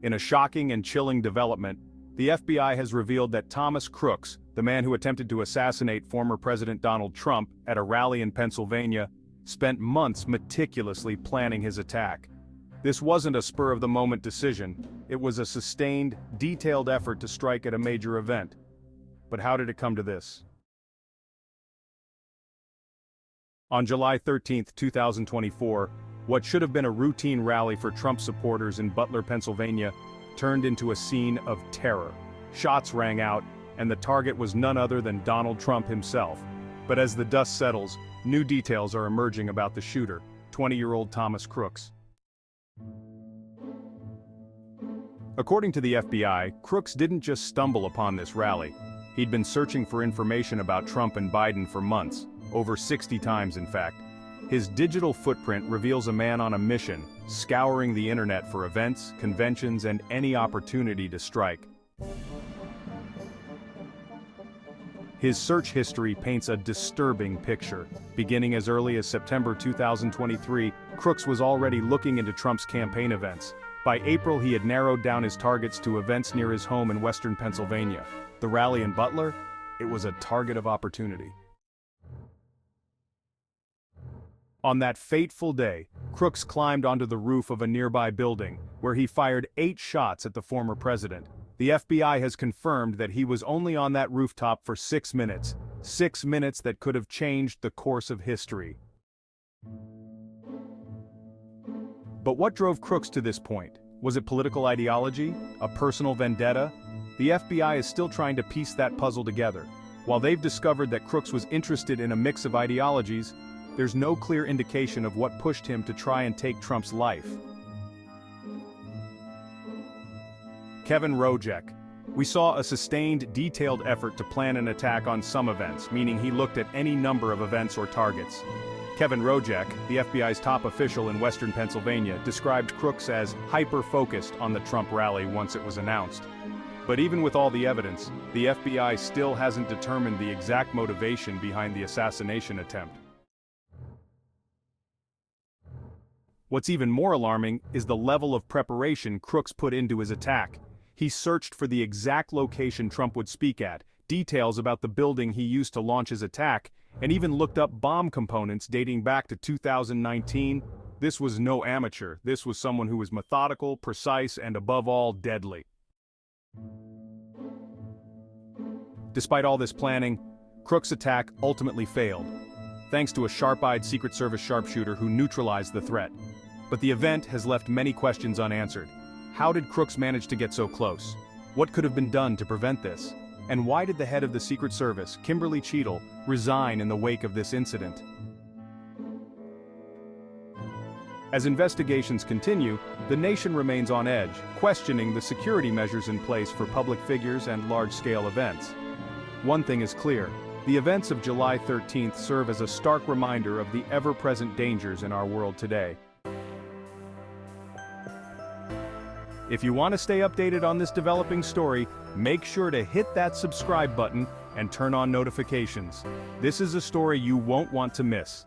In a shocking and chilling development, the FBI has revealed that Thomas Crooks, the man who attempted to assassinate former President Donald Trump at a rally in Pennsylvania, spent months meticulously planning his attack. This wasn't a spur-of-the-moment decision, it was a sustained, detailed effort to strike at a major event. But how did it come to this? On July 13, 2024, what should have been a routine rally for Trump supporters in Butler, Pennsylvania, turned into a scene of terror. Shots rang out, and the target was none other than Donald Trump himself. But as the dust settles, new details are emerging about the shooter, 20-year-old Thomas Crooks. According to the FBI, Crooks didn't just stumble upon this rally. He'd been searching for information about Trump and Biden for months, over 60 times in fact. His digital footprint reveals a man on a mission, scouring the internet for events, conventions, and any opportunity to strike. His search history paints a disturbing picture. Beginning as early as September 2023, Crooks was already looking into Trump's campaign events. By April, he had narrowed down his targets to events near his home in western Pennsylvania. The rally in Butler? It was a target of opportunity. On that fateful day, Crooks climbed onto the roof of a nearby building, where he fired 8 shots at the former president. The FBI has confirmed that he was only on that rooftop for 6 minutes. 6 minutes that could have changed the course of history. But what drove Crooks to this point? Was it political ideology? A personal vendetta? The FBI is still trying to piece that puzzle together. While they've discovered that Crooks was interested in a mix of ideologies, there's no clear indication of what pushed him to try and take Trump's life. Kevin Rojek. We saw a sustained, detailed effort to plan an attack on some events, meaning he looked at any number of events or targets. Kevin Rojek, the FBI's top official in western Pennsylvania, described Crooks as hyper-focused on the Trump rally once it was announced. But even with all the evidence, the FBI still hasn't determined the exact motivation behind the assassination attempt. What's even more alarming is the level of preparation Crooks put into his attack. He searched for the exact location Trump would speak at, details about the building he used to launch his attack, and even looked up bomb components dating back to 2019. This was no amateur. This was someone who was methodical, precise, and above all, deadly. Despite all this planning, Crooks' attack ultimately failed, thanks to a sharp-eyed Secret Service sharpshooter who neutralized the threat. But the event has left many questions unanswered. How did Crooks manage to get so close? What could have been done to prevent this? And why did the head of the Secret Service, Kimberly Cheadle, resign in the wake of this incident? As investigations continue, the nation remains on edge, questioning the security measures in place for public figures and large-scale events. One thing is clear. The events of July 13th serve as a stark reminder of the ever-present dangers in our world today. If you want to stay updated on this developing story, make sure to hit that subscribe button and turn on notifications. This is a story you won't want to miss.